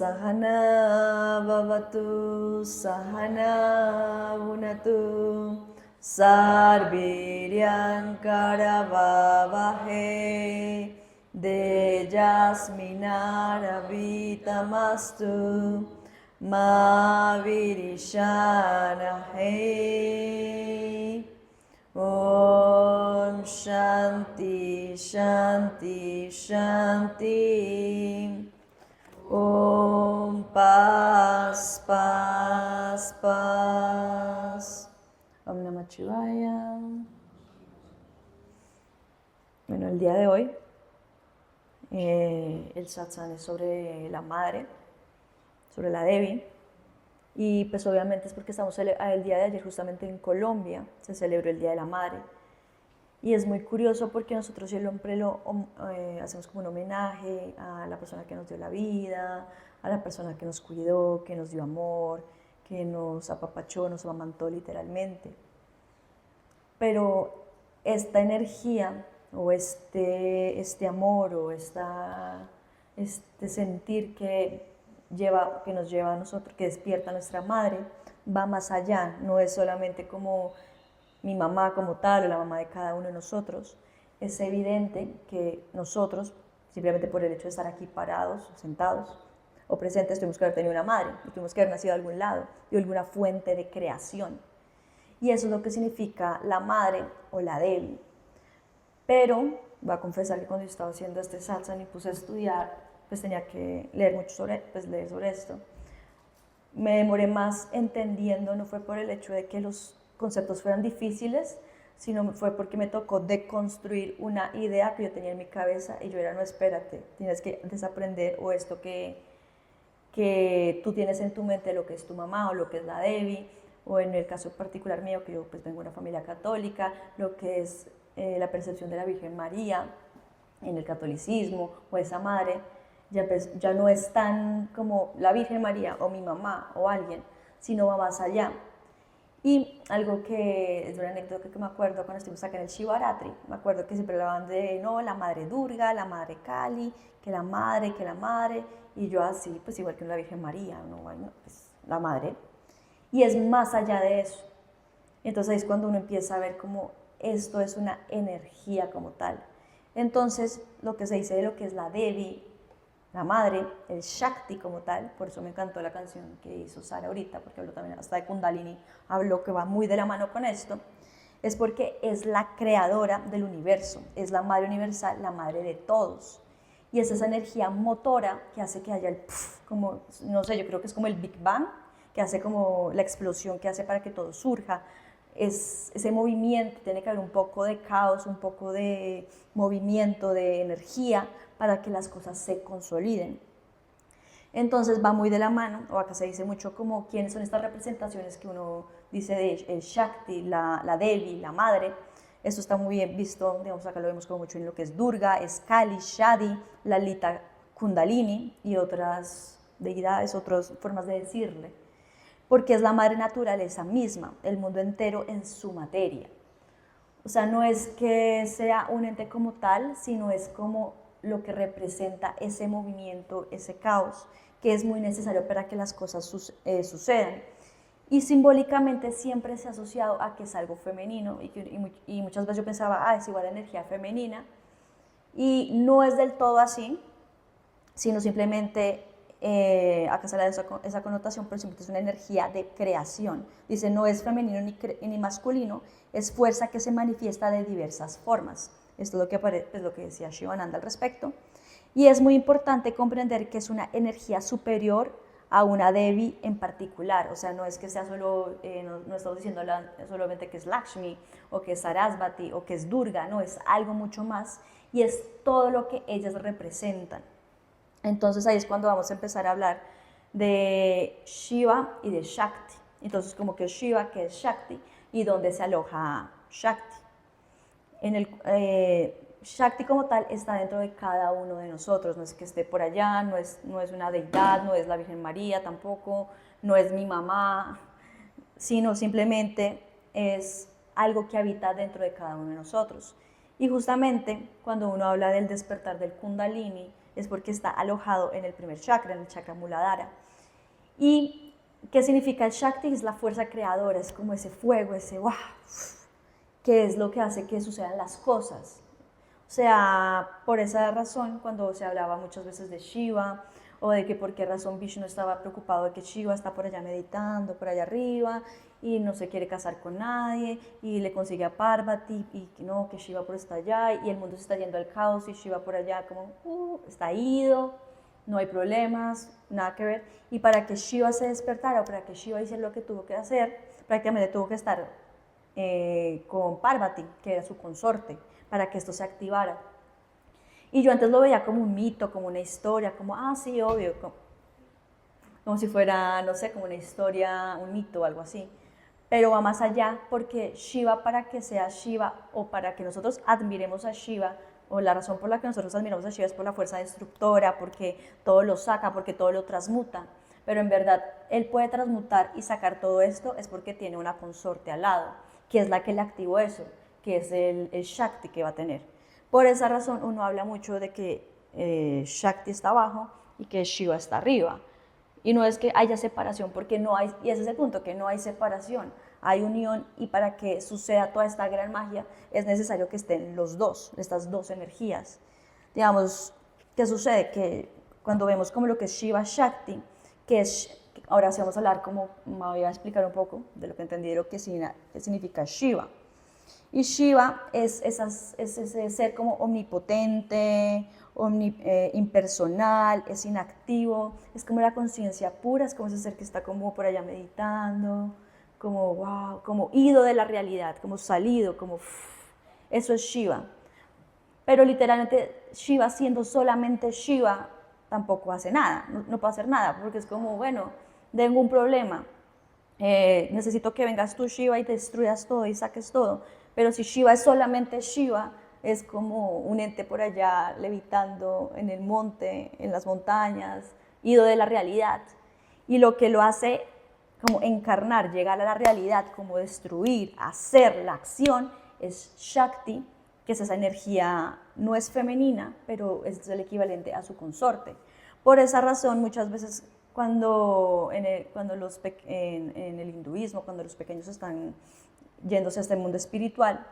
Sahana Bhavatu Sahana Bhunatu Sarviryan Karavavahe Dejasminarabhitamastu Ma Virishanahe. Om Shanti Shanti Shanti. Om Paz Paz Paz. Om Namah Shivaya. Bueno, el día de hoy el satsang es sobre la madre, sobre la Devi. Y pues obviamente es porque estamos el día de ayer justamente en Colombia, se celebró el Día de la Madre. Y es muy curioso porque nosotros siempre hacemos como un homenaje a la persona que nos dio la vida, a la persona que nos cuidó, que nos dio amor, que nos apapachó, nos amamantó literalmente. Pero esta energía o este amor o este sentir que nos lleva a nosotros, que despierta a nuestra madre, va más allá, no es solamente como mi mamá como tal o la mamá de cada uno de nosotros. Es evidente que nosotros, simplemente por el hecho de estar aquí parados, sentados o presentes, tuvimos que haber tenido una madre, y tuvimos que haber nacido de algún lado, de alguna fuente de creación. Y eso es lo que significa la madre o la Devi. Pero voy a confesar que cuando yo estaba haciendo este satsang y puse a estudiar, pues tenía que leer mucho sobre esto. Me demoré más entendiendo, no fue por el hecho de que los conceptos fueran difíciles, sino fue porque me tocó deconstruir una idea que yo tenía en mi cabeza y yo era, no, espérate, tienes que desaprender o esto que tú tienes en tu mente, lo que es tu mamá o lo que es la Devi, o en el caso particular mío, que yo pues vengo de una familia católica, lo que es la percepción de la Virgen María en el catolicismo o esa madre. Ya no es tan como la Virgen María o mi mamá o alguien, sino va más allá. Y algo que es una anécdota que me acuerdo cuando estuvimos acá en el Shivaratri, me acuerdo que siempre hablaban de, no, la madre Durga, la madre Kali, que la madre, y yo así, pues igual que la Virgen María, no, bueno, pues la madre. Y es más allá de eso. Entonces ahí es cuando uno empieza a ver como esto es una energía como tal. Entonces, lo que se dice de lo que es la Devi, la madre, el Shakti como tal, por eso me encantó la canción que hizo Sara ahorita, porque habló también hasta de Kundalini, habló que va muy de la mano con esto, es porque es la creadora del universo, es la madre universal, la madre de todos. Y es esa energía motora que hace que haya el puff, como, no sé, yo creo que es como el Big Bang, que hace como la explosión que hace para que todo surja. Es ese movimiento, tiene que haber un poco de caos, un poco de movimiento, de energía, para que las cosas se consoliden. Entonces va muy de la mano, o acá se dice mucho como quiénes son estas representaciones que uno dice de el Shakti, la Devi, la madre. Esto está muy bien visto, digamos, acá lo vemos como mucho en lo que es Durga, es Kali, Shadi, Lalita, Kundalini y otras deidades, otras formas de decirle. Porque es la madre naturaleza misma, el mundo entero en su materia. O sea, no es que sea un ente como tal, sino es como lo que representa ese movimiento, ese caos, que es muy necesario para que las cosas sucedan. Y simbólicamente siempre se ha asociado a que es algo femenino, y muchas veces yo pensaba, es igual a energía femenina, y no es del todo así, sino simplemente, acá se le da esa connotación, pero simplemente es una energía de creación. Dice, no es femenino ni masculino, es fuerza que se manifiesta de diversas formas. Esto es lo que decía Shivananda al respecto. Y es muy importante comprender que es una energía superior a una Devi en particular. O sea, no es que sea solo, no estamos diciendo solamente que es Lakshmi, o que es Sarasvati, o que es Durga, no, es algo mucho más, y es todo lo que ellas representan. Entonces ahí es cuando vamos a empezar a hablar de Shiva y de Shakti. Entonces como que Shiva, que es Shakti, y dónde se aloja Shakti. Shakti como tal está dentro de cada uno de nosotros, no es que esté por allá, no es una deidad, no es la Virgen María tampoco, no es mi mamá, sino simplemente es algo que habita dentro de cada uno de nosotros. Y justamente cuando uno habla del despertar del Kundalini, es porque está alojado en el primer chakra, en el chakra Muladhara. ¿Y qué significa el Shakti? Es la fuerza creadora, es como ese fuego, ese wow, que es lo que hace que sucedan las cosas. O sea, por esa razón, cuando se hablaba muchas veces de Shiva, o de que por qué razón Vishnu estaba preocupado de que Shiva está por allá meditando, por allá arriba, y no se quiere casar con nadie, y le consigue a Parvati, y que no, que Shiva por está allá, y el mundo se está yendo al caos, y Shiva por allá como, está ido, no hay problemas, nada que ver. Y para que Shiva se despertara, o para que Shiva hiciera lo que tuvo que hacer, prácticamente tuvo que estar con Parvati, que era su consorte, para que esto se activara. Y yo antes lo veía como un mito, como una historia, como, sí, obvio, como si fuera, no sé, como una historia, un mito o algo así. Pero va más allá, porque Shiva, para que sea Shiva, o para que nosotros admiremos a Shiva, o la razón por la que nosotros admiramos a Shiva es por la fuerza destructora, porque todo lo saca, porque todo lo transmuta. Pero en verdad, él puede transmutar y sacar todo esto es porque tiene una consorte al lado, que es la que le activó eso, que es el Shakti que va a tener. Por esa razón uno habla mucho de que Shakti está abajo y que Shiva está arriba. Y no es que haya separación, porque no hay, y ese es el punto, que no hay separación, hay unión, y para que suceda toda esta gran magia es necesario que estén los dos, estas dos energías. Digamos, ¿qué sucede? Que cuando vemos como lo que es Shiva Shakti, que es, ahora sí vamos a hablar como, me voy a explicar un poco de lo que entendí de lo que significa Shiva. Y Shiva es ese ser como omnipotente, impersonal, es inactivo, es como la conciencia pura, es como ese ser que está como por allá meditando, como wow, como ido de la realidad, como salido, como eso es Shiva. Pero literalmente Shiva, siendo solamente Shiva, tampoco hace nada, no puede hacer nada, porque es como, bueno, tengo un problema, necesito que vengas tú, Shiva, y destruyas todo y saques todo. Pero si Shiva es solamente Shiva, es como un ente por allá levitando en el monte, en las montañas, ido de la realidad. Y lo que lo hace como encarnar, llegar a la realidad, como destruir, hacer la acción, es Shakti, que es esa energía, no es femenina, pero es el equivalente a su consorte. Por esa razón, muchas veces cuando en el hinduismo, cuando los pequeños están yéndose a este mundo espiritual,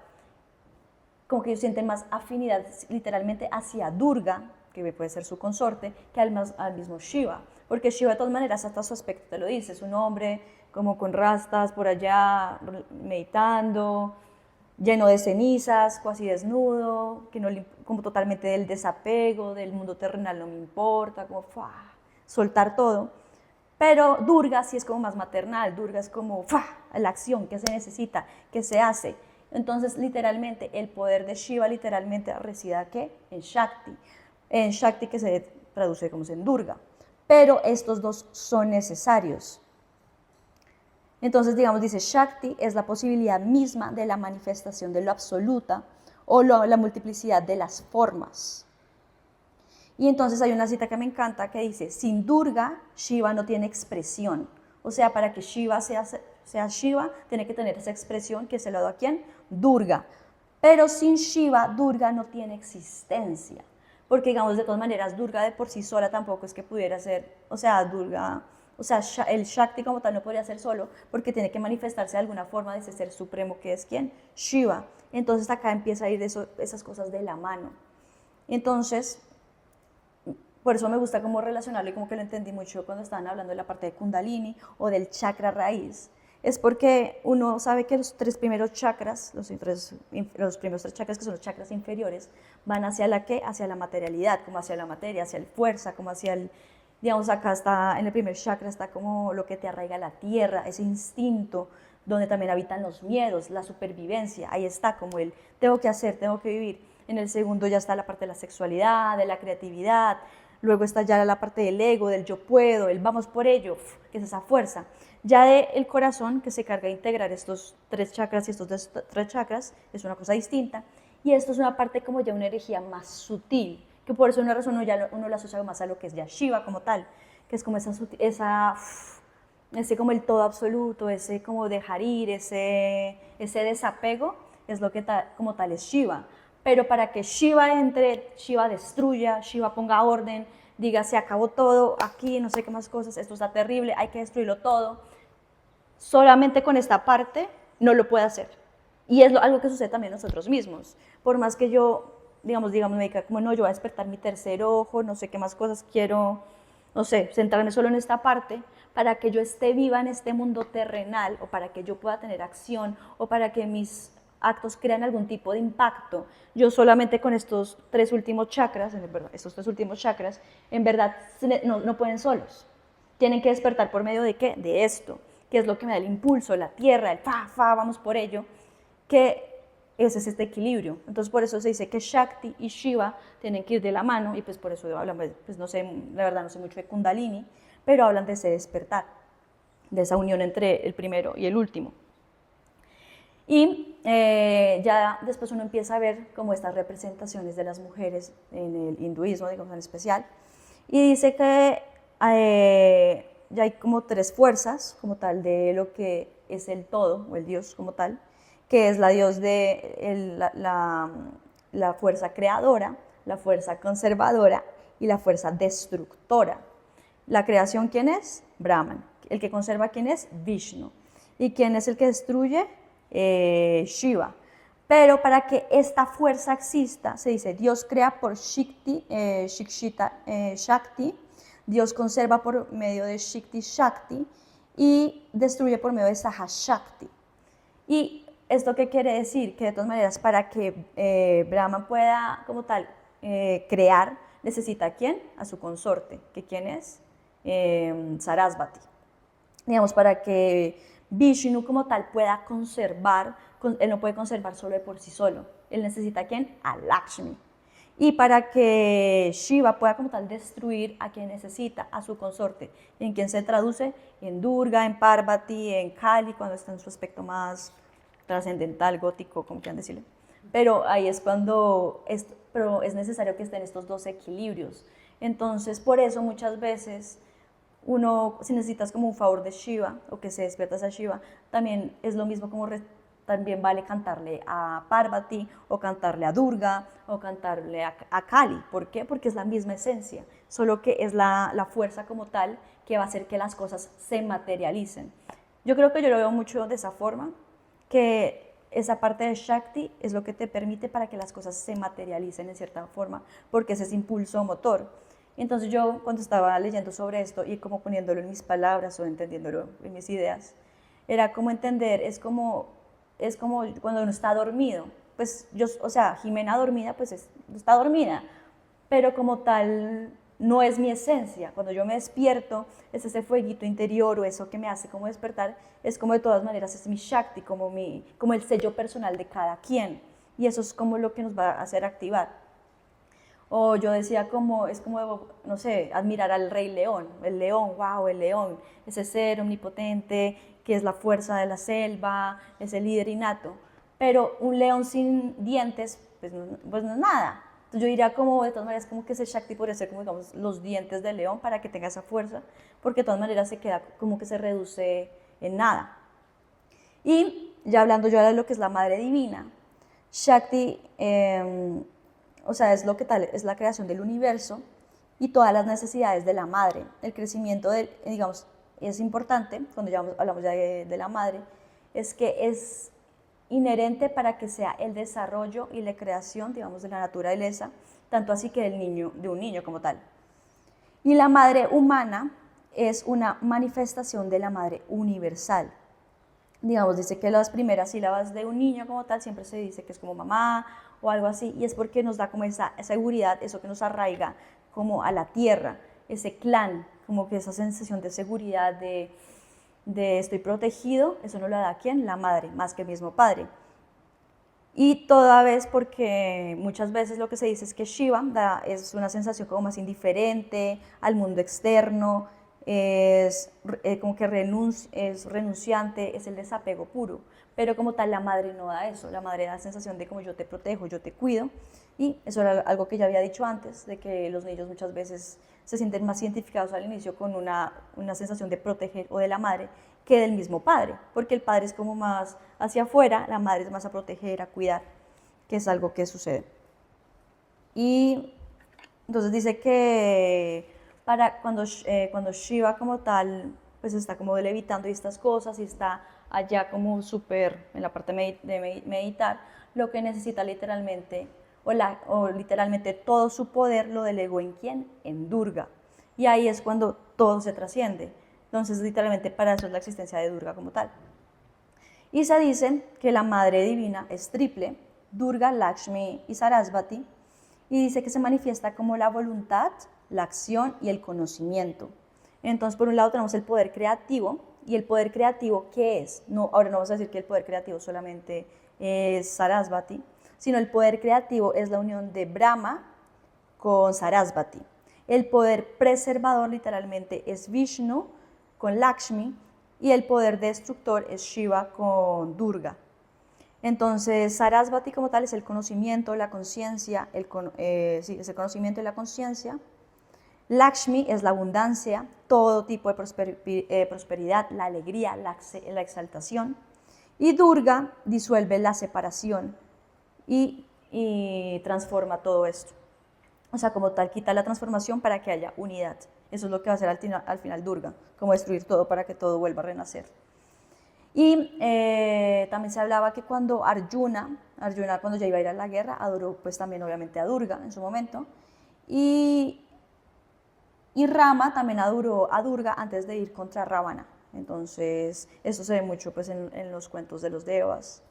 como que ellos sienten más afinidad literalmente hacia Durga, que puede ser su consorte, que al mismo Shiva. Porque Shiva de todas maneras, hasta su aspecto te lo dice, es un hombre como con rastas por allá, meditando, lleno de cenizas, casi desnudo, que no, como totalmente del desapego, del mundo terrenal no me importa, como soltar todo. Pero Durga sí es como más maternal, Durga es como la acción que se necesita, que se hace. Entonces, literalmente, el poder de Shiva literalmente reside ¿qué? En Shakti que se traduce como en Durga. Pero estos dos son necesarios. Entonces, digamos, dice, Shakti es la posibilidad misma de la manifestación de lo absoluta o la multiplicidad de las formas. Y entonces hay una cita que me encanta que dice, sin Durga, Shiva no tiene expresión. O sea, para que Shiva sea Shiva, tiene que tener esa expresión que se la da a ¿quién? Durga. Pero sin Shiva, Durga no tiene existencia. Porque, digamos, de todas maneras, Durga de por sí sola tampoco es que pudiera ser, o sea, Durga, o sea, el Shakti como tal no podría ser solo, porque tiene que manifestarse de alguna forma de ese ser supremo que es ¿quién? Shiva. Entonces acá empieza a ir esas cosas de la mano. Entonces, por eso me gusta como relacionarlo y como que lo entendí mucho cuando estaban hablando de la parte de Kundalini o del chakra raíz. Es porque uno sabe que los tres primeros chakras, los primeros tres chakras que son los chakras inferiores, van hacia la ¿qué? Hacia la materialidad, como hacia la materia, hacia la fuerza, como hacia el, digamos, acá está, en el primer chakra está como lo que te arraiga a la tierra, ese instinto, donde también habitan los miedos, la supervivencia, ahí está como el tengo que hacer, tengo que vivir. En el segundo ya está la parte de la sexualidad, de la creatividad, luego está ya la parte del ego, del yo puedo, el vamos por ello, que es esa fuerza. Ya del corazón, que se carga de integrar estos tres chakras y estos tres chakras, es una cosa distinta. Y esto es una parte como ya una energía más sutil, que por eso una razón uno la asocia más a lo que es ya Shiva como tal, que es como ese como el todo absoluto, ese como dejar ir, ese desapego, es lo que como tal es Shiva. pero para que Shiva entre, Shiva destruya, Shiva ponga orden, diga se acabó todo aquí, no sé qué más cosas, esto está terrible, hay que destruirlo todo, solamente con esta parte no lo puede hacer. Y es algo que sucede también nosotros mismos. Por más que yo, digamos, me diga como no, yo voy a despertar mi tercer ojo, no sé qué más cosas quiero, no sé, centrarme solo en esta parte, para que yo esté viva en este mundo terrenal, o para que yo pueda tener acción, o para que mis actos crean algún tipo de impacto. Yo solamente con estos tres últimos chakras, en verdad no pueden solos. Tienen que despertar por medio de ¿qué? De esto, que es lo que me da el impulso, la tierra, el vamos por ello, que ese es este equilibrio. Entonces por eso se dice que Shakti y Shiva tienen que ir de la mano, y pues por eso hablan, pues no sé, la verdad no sé mucho de Kundalini, pero hablan de ese despertar, de esa unión entre el primero y el último. Y ya después uno empieza a ver como estas representaciones de las mujeres en el hinduismo, digamos en especial, y dice que ya hay como tres fuerzas como tal de lo que es el todo, o el Dios como tal, que es la Dios de la fuerza creadora, la fuerza conservadora y la fuerza destructora. La creación, ¿quién es? Brahman. El que conserva, ¿quién es? Vishnu. ¿Y quién es el que destruye? Shiva. Pero para que esta fuerza exista, se dice, Dios crea por Shakti, Dios conserva por medio de Shakti y destruye por medio de Sahashakti. ¿Y esto qué quiere decir? Que de todas maneras, para que Brahman pueda, como tal, crear, necesita ¿a quién? A su consorte, que ¿quién es? Sarasvati. Digamos, para que Vishnu como tal pueda conservar, él no puede conservar solo de por sí solo, él necesita ¿a quién? A Lakshmi. Y para que Shiva pueda como tal destruir a quien necesita, a su consorte, en quien se traduce en Durga, en Parvati, en Kali, cuando está en su aspecto más trascendental, gótico, como quieran decirle. Pero ahí es cuando, pero es necesario que estén estos dos equilibrios. Entonces, por eso muchas veces uno, si necesitas como un favor de Shiva o que se despiertas a Shiva, también es lo mismo como también vale cantarle a Parvati o cantarle a Durga o cantarle a Kali. ¿Por qué? Porque es la misma esencia, solo que es la fuerza como tal que va a hacer que las cosas se materialicen. Yo creo que yo lo veo mucho de esa forma, que esa parte de Shakti es lo que te permite para que las cosas se materialicen en cierta forma, porque es ese impulso motor. Entonces yo cuando estaba leyendo sobre esto y como poniéndolo en mis palabras o entendiéndolo en mis ideas, era como entender, es como cuando uno está dormido, pues yo, o sea, Jimena dormida, pues está dormida, pero como tal no es mi esencia. Cuando yo me despierto, es ese fueguito interior o eso que me hace como despertar, es como de todas maneras, es mi Shakti, como el sello personal de cada quien, y eso es como lo que nos va a hacer activar. O yo decía es como, no sé, admirar al rey león, wow, el león, ese ser omnipotente que es la fuerza de la selva, es el líder innato. Pero un león sin dientes, pues no es nada. Entonces yo diría como, de todas maneras, como que ese Shakti podría ser como, digamos, los dientes del león para que tenga esa fuerza, porque de todas maneras se queda como que se reduce en nada. Y ya hablando yo de lo que es la Madre Divina, Shakti, o sea, es lo que tal, es la creación del universo y todas las necesidades de la madre. El crecimiento, digamos, es importante, cuando ya hablamos ya de la madre, es que es inherente para que sea el desarrollo y la creación, digamos, de la naturaleza, tanto así que de un niño como tal. Y la madre humana es una manifestación de la madre universal. Digamos, dice que las primeras sílabas de un niño como tal siempre se dice que es como mamá o algo así, y es porque nos da como esa seguridad, eso que nos arraiga como a la tierra, ese clan, como que esa sensación de seguridad, de estoy protegido, eso no lo da ¿quién? La madre, más que el mismo padre. Y toda vez porque muchas veces lo que se dice es que Shiva es una sensación como más indiferente al mundo externo, es como que es renunciante, es el desapego puro, pero como tal la madre no da eso, la madre da la sensación de como yo te protejo, yo te cuido, y eso era algo que ya había dicho antes, de que los niños muchas veces se sienten más identificados al inicio con una sensación de proteger o de la madre que del mismo padre, porque el padre es como más hacia afuera, la madre es más a proteger, a cuidar, que es algo que sucede. Y entonces dice que para cuando Shiva como tal, pues está como levitando y estas cosas y está allá como súper en la parte de meditar, lo que necesita literalmente, o literalmente todo su poder lo delegó ¿en quién? En Durga. Y ahí es cuando todo se trasciende. Entonces literalmente para eso es la existencia de Durga como tal. Y se dice que la Madre Divina es triple, Durga, Lakshmi y Sarasvati, y dice que se manifiesta como la voluntad, la acción y el conocimiento. Entonces, por un lado tenemos el poder creativo, y el poder creativo, ¿qué es? No, ahora no vamos a decir que el poder creativo solamente es Sarasvati, sino el poder creativo es la unión de Brahma con Sarasvati. El poder preservador literalmente es Vishnu con Lakshmi, y el poder destructor es Shiva con Durga. Entonces, Sarasvati como tal es el conocimiento, la conciencia, es el conocimiento y la conciencia. Lakshmi es la abundancia, todo tipo de prosperidad, la alegría, la exaltación. Y Durga disuelve la separación y transforma todo esto. O sea, como tal, quita la transformación para que haya unidad. Eso es lo que va a hacer al final Durga, como destruir todo para que todo vuelva a renacer. Y también se hablaba que cuando Arjuna cuando ya iba a ir a la guerra, adoró pues también obviamente a Durga en su momento. Y Rama también adoró a Durga antes de ir contra Ravana. Entonces, eso se ve mucho pues, en los cuentos de los devas.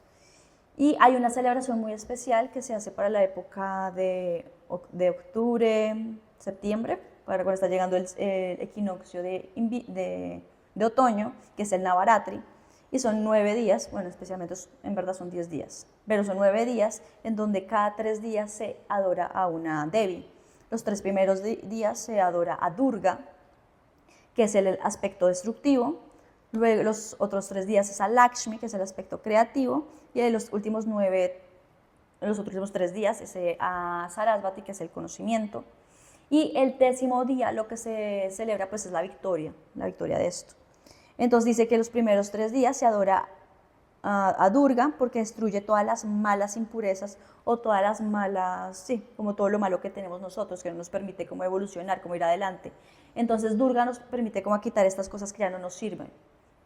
Y hay una celebración muy especial que se hace para la época de octubre, septiembre, para cuando está llegando el equinoccio de otoño, que es el Navaratri. Y son 9 días, bueno, especialmente en verdad son 10 días, pero son 9 días en donde cada 3 días se adora a una Devi. Los 3 primeros días se adora a Durga, que es el aspecto destructivo. Luego los otros 3 días es a Lakshmi, que es el aspecto creativo. Y en los últimos 3 días es a Sarasvati, que es el conocimiento. Y el 10º día lo que se celebra pues es la victoria de esto. Entonces dice que los primeros 3 días se adora a Durga porque destruye todas las malas impurezas o todas las malas, sí, como todo lo malo que tenemos nosotros, que no nos permite como evolucionar, como ir adelante. Entonces Durga nos permite como quitar estas cosas que ya no nos sirven.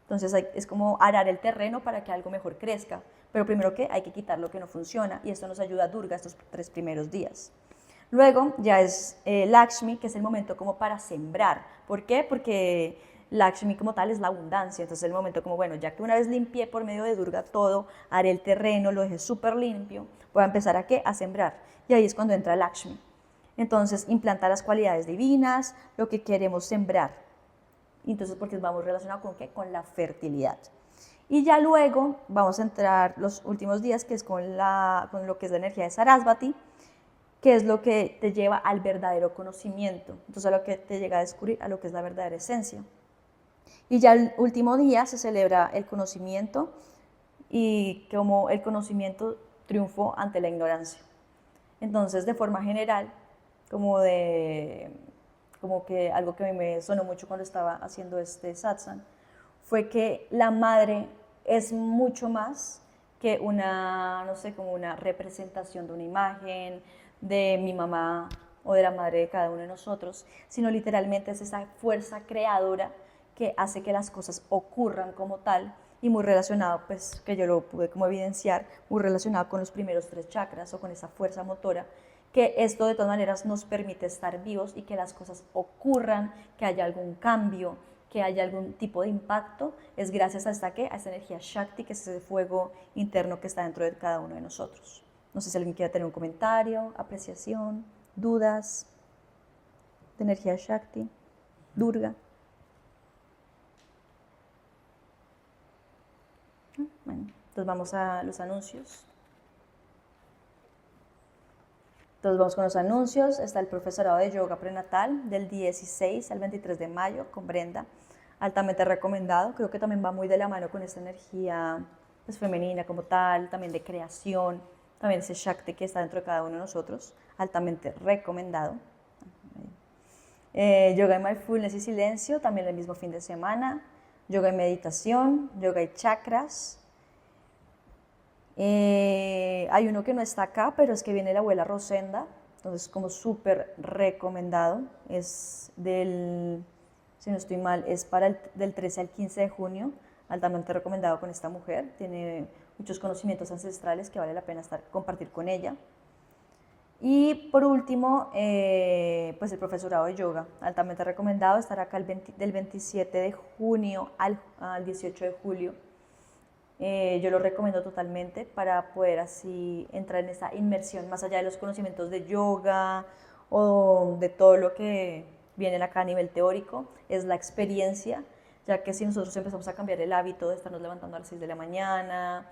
Entonces es como arar el terreno para que algo mejor crezca. Pero primero que hay que quitar lo que no funciona y esto nos ayuda a Durga estos 3 primeros días. Luego ya es Lakshmi, que es el momento como para sembrar. ¿Por qué? Porque Lakshmi como tal es la abundancia, entonces el momento como, bueno, ya que una vez limpié por medio de Durga todo, haré el terreno, lo dejé súper limpio, voy a empezar a ¿qué? A sembrar. Y ahí es cuando entra Lakshmi. Entonces implanta las cualidades divinas, lo que queremos sembrar. Entonces, porque vamos relacionado con ¿qué? Con la fertilidad. Y ya luego vamos a entrar los últimos días, que es con lo que es la energía de Sarasvati, que es lo que te lleva al verdadero conocimiento. Entonces, a lo que te llega a descubrir, a lo que es la verdadera esencia. Y ya el último día se celebra el conocimiento y como el conocimiento triunfó ante la ignorancia. Entonces, de forma general, como que algo que a mí me sonó mucho cuando estaba haciendo este satsang, fue que la madre es mucho más que una, no sé, como una representación de una imagen, de mi mamá o de la madre de cada uno de nosotros, sino literalmente es esa fuerza creadora que hace que las cosas ocurran como tal, y muy relacionado, pues que yo lo pude como evidenciar, muy relacionado con los primeros 3 chakras o con esa fuerza motora, que esto de todas maneras nos permite estar vivos y que las cosas ocurran, que haya algún cambio, que haya algún tipo de impacto, es gracias a esta energía Shakti, que es ese fuego interno que está dentro de cada uno de nosotros. No sé si alguien quiere tener un comentario, apreciación, dudas de energía Shakti, Durga. Bueno, entonces vamos a los anuncios. Entonces vamos con los anuncios. Está el profesorado de yoga prenatal del 16 al 23 de mayo con Brenda. Altamente recomendado. Creo que también va muy de la mano con esta energía pues, femenina como tal, también de creación, también ese Shakti que está dentro de cada uno de nosotros. Altamente recomendado. Yoga y mindfulness y silencio, también el mismo fin de semana. Yoga y meditación, yoga y chakras. Hay uno que no está acá, pero es que viene la abuela Rosenda Entonces, como súper recomendado, es del, si no estoy mal, es para del 13 al 15 de junio, altamente recomendado con esta mujer, tiene muchos conocimientos ancestrales que vale la pena compartir con ella. Y por último, pues el profesorado de yoga, altamente recomendado, estará acá del 27 de junio al 18 de julio. Yo lo recomiendo totalmente para poder así entrar en esa inmersión más allá de los conocimientos de yoga o de todo lo que viene acá a nivel teórico, es la experiencia, ya que si nosotros empezamos a cambiar el hábito de estarnos levantando a las 6 de la mañana,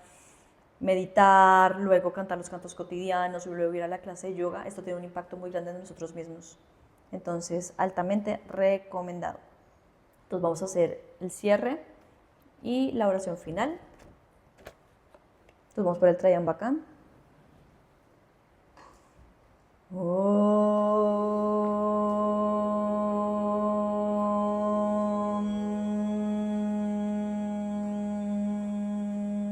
meditar, luego cantar los cantos cotidianos y luego ir a la clase de yoga, esto tiene un impacto muy grande en nosotros mismos. Entonces, altamente recomendado. Entonces vamos a hacer el cierre y la oración final. Entonces vamos por el Trayambacán.